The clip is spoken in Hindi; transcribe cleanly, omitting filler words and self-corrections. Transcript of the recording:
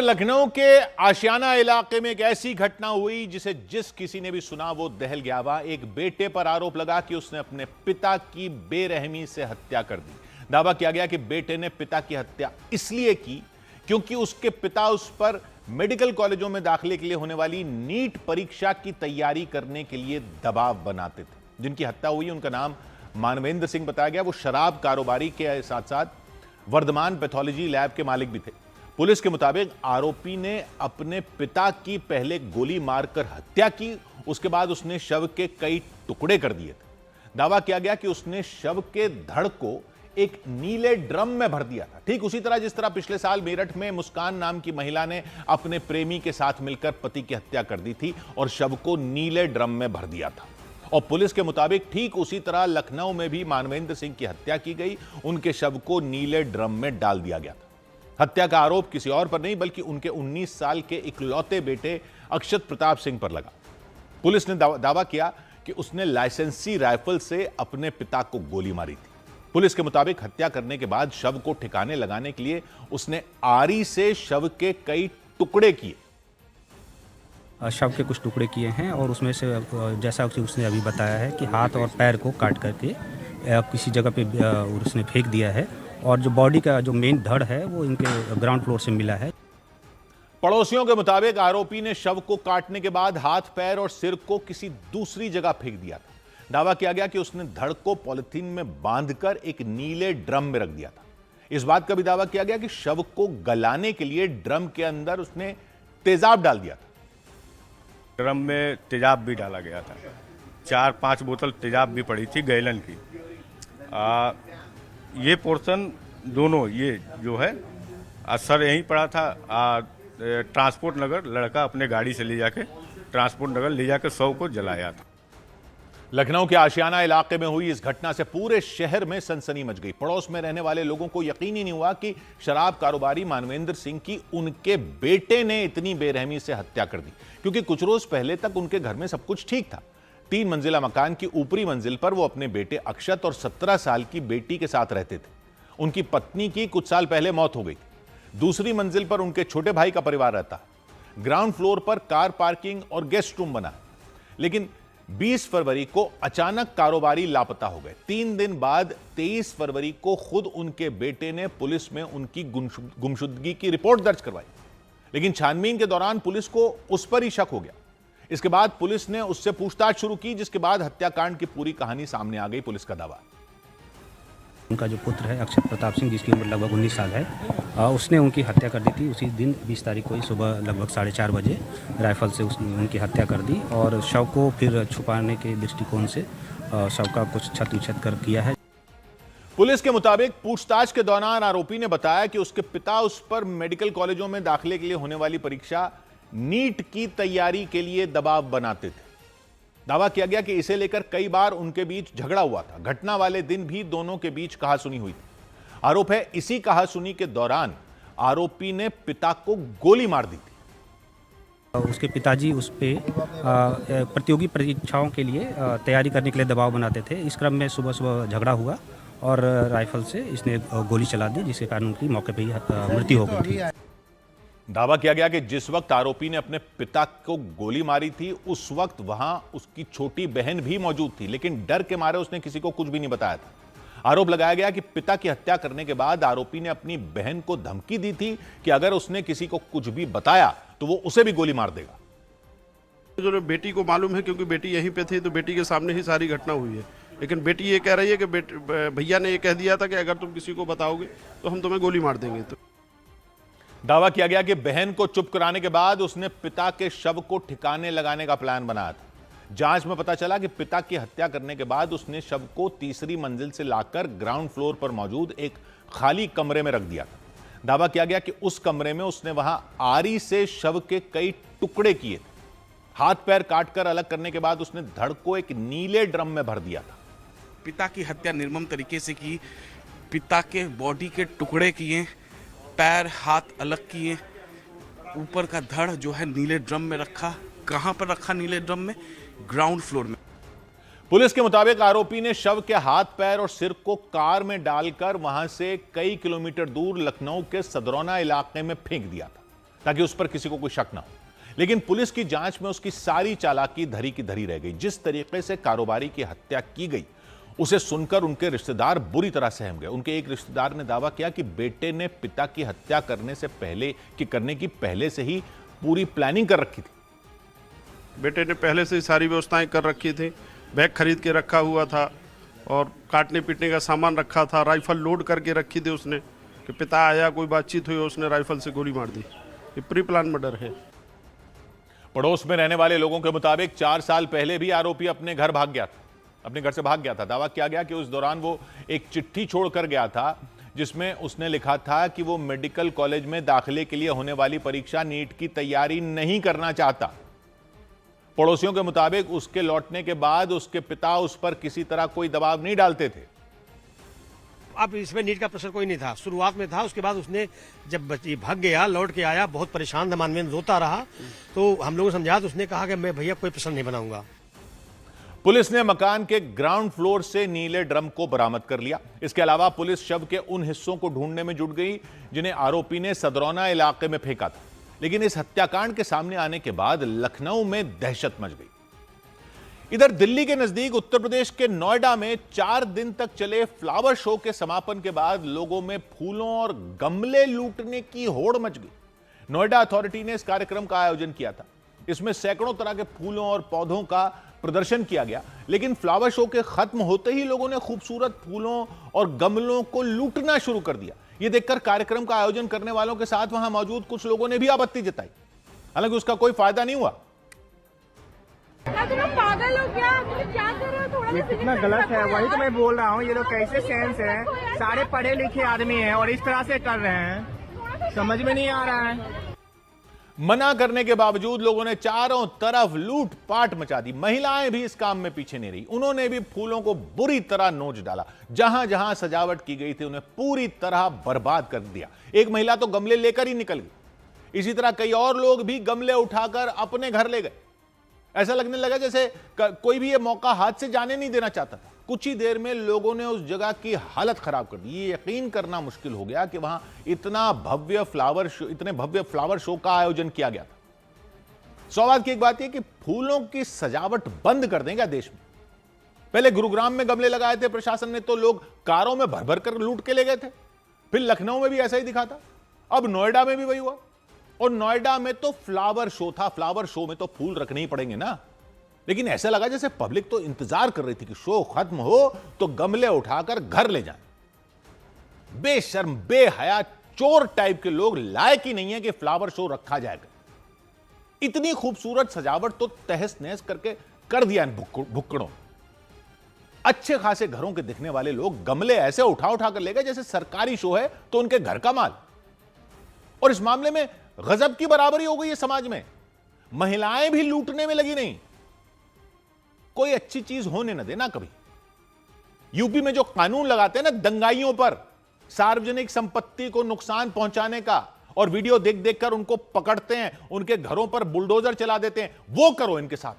लखनऊ के आशियाना इलाके में एक ऐसी घटना हुई जिसे जिस किसी ने भी सुना वो दहल गया। वहां एक बेटे पर आरोप लगा कि उसने अपने पिता की बेरहमी से हत्या कर दी। दावा किया गया कि बेटे ने पिता की हत्या इसलिए की क्योंकि उसके पिता उस पर मेडिकल कॉलेजों में दाखिले के लिए होने वाली नीट परीक्षा की तैयारी करने के लिए दबाव बनाते थे। जिनकी हत्या हुई उनका नाम मानवेंद्र सिंह बताया गया। वो शराब कारोबारी के साथ साथ वर्धमान पैथोलॉजी लैब के मालिक भी थे। पुलिस के मुताबिक आरोपी ने अपने पिता की पहले गोली मारकर हत्या की, उसके बाद उसने शव के कई टुकड़े कर दिए थे। दावा किया गया कि उसने शव के धड़ को एक नीले ड्रम में भर दिया था, ठीक उसी तरह जिस तरह पिछले साल मेरठ में मुस्कान नाम की महिला ने अपने प्रेमी के साथ मिलकर पति की हत्या कर दी थी और शव को नीले ड्रम में भर दिया था। और पुलिस के मुताबिक ठीक उसी तरह लखनऊ में भी मानवेंद्र सिंह की हत्या की गई, उनके शव को नीले ड्रम में डाल दिया गया था। हत्या का आरोप किसी और पर नहीं बल्कि उनके 19 साल के इकलौते बेटे अक्षत प्रताप सिंह पर लगा। पुलिस ने दावा किया कि उसने लाइसेंसी राइफल से अपने पिता को गोली मारी थी। पुलिस के मुताबिक हत्या करने के बाद शव को ठिकाने लगाने के लिए उसने आरी से शव के कई टुकड़े किए। शव के कुछ टुकड़े किए हैं और उसमें से जैसा कि उसने अभी बताया है कि हाथ और पैर को काट करके किसी जगह पे उसने फेंक दिया है और जो बॉडी का जो मेन धड़ है वो इनके ग्राउंड फ्लोर से मिला है। पड़ोसियों के मुताबिक आरोपी ने शव को काटने के बाद हाथ, पैर और सिर को किसी दूसरी जगह फेंक दिया था। दावा किया गया कि उसने धड़ को पॉलिथीन में बांधकर एक नीले ड्रम में रख दिया था। इस बात का भी दावा किया गया कि शव को गलाने के लिए ड्रम के अंदर उसने तेजाब डाल दिया था। ड्रम में तेजाब भी डाला गया था, 4-5 बोतल तेजाब भी पड़ी थी गैलन की। ये पोर्शन दोनों ये जो है असर यहीं पड़ा था। ट्रांसपोर्ट नगर लड़का अपने गाड़ी से ले जाके ट्रांसपोर्ट नगर ले जाकर शव को जलाया था। लखनऊ के आशियाना इलाके में हुई इस घटना से पूरे शहर में सनसनी मच गई। पड़ोस में रहने वाले लोगों को यकीन ही नहीं हुआ कि शराब कारोबारी मानवेंद्र सिंह की उनके बेटे ने इतनी बेरहमी से हत्या कर दी, क्योंकि कुछ रोज पहले तक उनके घर में सब कुछ ठीक था। 3 मंजिला मकान की ऊपरी मंजिल पर वो अपने बेटे अक्षत और 17 साल की बेटी के साथ रहते थे। उनकी पत्नी की कुछ साल पहले मौत हो गई। दूसरी मंजिल पर उनके छोटे भाई का परिवार रहता। ग्राउंड फ्लोर पर कार पार्किंग और गेस्ट रूम बना। लेकिन 20 फरवरी को अचानक कारोबारी लापता हो गए। 3 दिन बाद 23 फरवरी को खुद उनके बेटे ने पुलिस में उनकी गुमशुदगी की रिपोर्ट दर्ज करवाई। लेकिन छानबीन के दौरान पुलिस को उस पर ही शक हो गया। इसके बाद पुलिस ने उससे पूछताछ शुरू की, जिसके बाद हत्याकांड की पूरी कहानी सामने आ गई। पुलिस का दावा, उनका जो पुत्र है अक्षत प्रताप सिंह, जिसकी उम्र लगभग 19 साल है, उसने उनकी हत्या कर दी थी। उसी दिन 20 तारीख को ही सुबह लगभग 4:30 बजे राइफल से उसने उनकी हत्या कर दी और शव को फिर छुपाने के दृष्टिकोण से शव का कुछ छत उछत कर किया है। पुलिस के मुताबिक पूछताछ के दौरान आरोपी ने बताया कि उसके पिता उस पर मेडिकल कॉलेजों में दाखिले के लिए होने वाली परीक्षा नीट की तैयारी के लिए दबाव बनाते थे। दावा किया गया कि इसे लेकर कई बार उनके बीच झगड़ा हुआ था। घटना वाले दिन भी दोनों के बीच कहासुनी हुई थी। आरोप है इसी कहासुनी के दौरान आरोपी ने पिता को गोली मार दी थी। उसके पिताजी उस पे प्रतियोगी परीक्षाओं के लिए तैयारी करने के लिए दबाव बनाते थे। इस क्रम में सुबह सुबह झगड़ा हुआ और राइफल से इसने गोली चला दी, जिसके कारण उनकी मौके पर ही मृत्यु हो गई थी। दावा किया गया कि जिस वक्त आरोपी ने अपने पिता को गोली मारी थी उस वक्त वहां उसकी छोटी बहन भी मौजूद थी, लेकिन डर के मारे उसने किसी को कुछ भी नहीं बताया था। आरोप लगाया गया कि पिता की हत्या करने के बाद आरोपी ने अपनी बहन को धमकी दी थी कि अगर उसने किसी को कुछ भी बताया तो वो उसे भी गोली मार देगा। जो बेटी को मालूम है, क्योंकि बेटी यहीं पे थी, तो बेटी के सामने ही सारी घटना हुई है। लेकिन बेटी ये कह रही है कि भैया ने ये कह दिया था कि अगर तुम किसी को बताओगे तो हम तुम्हें गोली मार देंगे। तो दावा किया गया कि बहन को चुप कराने के बाद उसने पिता के शव को ठिकाने लगाने का प्लान बनाया था। जांच में पता चला कि पिता की हत्या करने के बाद उसने शव को तीसरी मंजिल से लाकर ग्राउंड फ्लोर पर मौजूद एक खाली कमरे में रख दिया था। दावा किया गया कि उस कमरे में उसने वहां आरी से शव के कई टुकड़े किए थे। हाथ पैर काटकर अलग करने के बाद उसने धड़ को एक नीले ड्रम में भर दिया था। पिता की हत्या निर्मम तरीके से की। पिता के बॉडी के टुकड़े किए, पैर हाथ अलग किए, ऊपर का धड़ जो है नीले ड्रम में रखा। कहां पर रखा? नीले ड्रम में, ग्राउंड फ्लोर में। पुलिस के मुताबिक आरोपी ने शव के हाथ, पैर और सिर को कार में डालकर वहां से कई किलोमीटर दूर लखनऊ के सदरौना इलाके में फेंक दिया था। ताकि उस पर किसी को कोई शक ना हो। लेकिन पुलिस की जांच में उसकी सारी चालाकी धरी की धरी रह गई। जिस तरीके से कारोबारी की हत्या की गई उसे सुनकर उनके रिश्तेदार बुरी तरह सहम गए। उनके एक रिश्तेदार ने दावा किया कि बेटे ने पिता की हत्या करने की पहले से ही पूरी प्लानिंग कर रखी थी। बेटे ने पहले से ही सारी व्यवस्थाएं कर रखी थी, बैग खरीद के रखा हुआ था और काटने पीटने का सामान रखा था, राइफल लोड करके रखी थी उसने कि पिता आया, कोई बातचीत हुई, उसने राइफल से गोली मार दी। ये प्री प्लान मर्डर है। पड़ोस में रहने वाले लोगों के मुताबिक 4 साल पहले भी आरोपी अपने घर से भाग गया था। दावा किया गया कि उस दौरान वो एक चिट्ठी छोड़कर गया था जिसमें उसने लिखा था कि वो मेडिकल कॉलेज में दाखिले के लिए होने वाली परीक्षा नीट की तैयारी नहीं करना चाहता। पड़ोसियों के मुताबिक उसके लौटने के बाद उसके पिता उस पर किसी तरह कोई दबाव नहीं डालते थे। अब इसमें नीट का प्रेशर कोई नहीं था, शुरुआत में था। उसके बाद उसने जब बच्ची भाग गया, लौट के आया, बहुत परेशान था, मानवीय रोता रहा, तो हम लोगों ने समझा तो उसने कहा कि मैं भैया कोई प्रेशर नहीं बनाऊंगा। पुलिस ने मकान के ग्राउंड फ्लोर से नीले ड्रम को बरामद कर लिया। इसके अलावा पुलिस शव के उन हिस्सों को ढूंढने में जुट गई जिन्हें आरोपी ने सदरौना इलाके में फेंका था। लेकिन इस हत्याकांड के सामने आने के बाद लखनऊ में दहशत मच गई। इधर दिल्ली के नजदीक उत्तर प्रदेश के नोएडा में 4 दिन तक चले फ्लावर शो के समापन के बाद लोगों में फूलों और गमले लूटने की होड़ मच गई। नोएडा अथॉरिटी ने इस कार्यक्रम का आयोजन किया था। इसमें सैकड़ों तरह के फूलों और पौधों का प्रदर्शन किया गया। लेकिन फ्लावर शो के खत्म होते ही लोगों ने खूबसूरत फूलों और गमलों को लूटना शुरू कर दिया। यह देखकर कार्यक्रम का आयोजन करने वालों के साथ वहां मौजूद कुछ लोगों ने भी आपत्ति जताई। हालांकि उसका कोई फायदा नहीं हुआ। तुम पागल हो क्या? तुम क्या कर रहे हो? थोड़ा ये कितना गलत है, वही तो मैं बोल रहा हूँ। ये लोग कैसे सेंस है, सारे पढ़े लिखे आदमी हैं और इस तरह से कर रहे हैं, समझ में नहीं आ रहा है। मना करने के बावजूद लोगों ने चारों तरफ लूट पाट मचा दी। महिलाएं भी इस काम में पीछे नहीं रही। उन्होंने भी फूलों को बुरी तरह नोच डाला। जहां जहां सजावट की गई थी उन्हें पूरी तरह बर्बाद कर दिया। एक महिला तो गमले लेकर ही निकल गई। इसी तरह कई और लोग भी गमले उठाकर अपने घर ले गए। ऐसा लगने लगा जैसे कोई भी ये मौका हाथ से जाने नहीं देना चाहता था। कुछ ही देर में लोगों ने उस जगह की हालत खराब कर दी। ये यकीन करना मुश्किल हो गया कि वहां इतने भव्य फ्लावर शो का आयोजन किया गया था। सवाल की एक बात यह कि फूलों की सजावट बंद कर देंगे देश में। पहले गुरुग्राम में गमले लगाए थे प्रशासन ने, तो लोग कारों में भर भर कर लूट के ले गए थे। फिर लखनऊ में भी ऐसा ही दिखा था। अब नोएडा में भी वही हुआ। और नोएडा में तो फ्लावर शो था। फ्लावर शो में तो फूल रखने ही पड़ेंगे ना। लेकिन ऐसा लगा जैसे पब्लिक तो इंतजार कर रही थी कि शो खत्म हो तो गमले उठाकर घर ले जाएं। बेशर्म बेहया चोर टाइप के लोग लायक ही नहीं है कि फ्लावर शो रखा जाएगा। इतनी खूबसूरत सजावट तो तहस नहस करके कर दिया इन भुक्कड़ों। अच्छे खासे घरों के दिखने वाले लोग गमले ऐसे उठा उठा कर ले गए जैसे सरकारी शो है तो उनके घर का माल। और इस मामले में गजब की बराबरी हो गई है समाज में। महिलाएं भी लूटने में लगी नहीं। कोई अच्छी चीज होने न देना कभी। यूपी में जो कानून लगाते हैं ना दंगाइयों पर, सार्वजनिक संपत्ति को नुकसान पहुंचाने का, और वीडियो देख देख कर उनको पकड़ते हैं, उनके घरों पर बुलडोजर चला देते हैं, वो करो इनके साथ।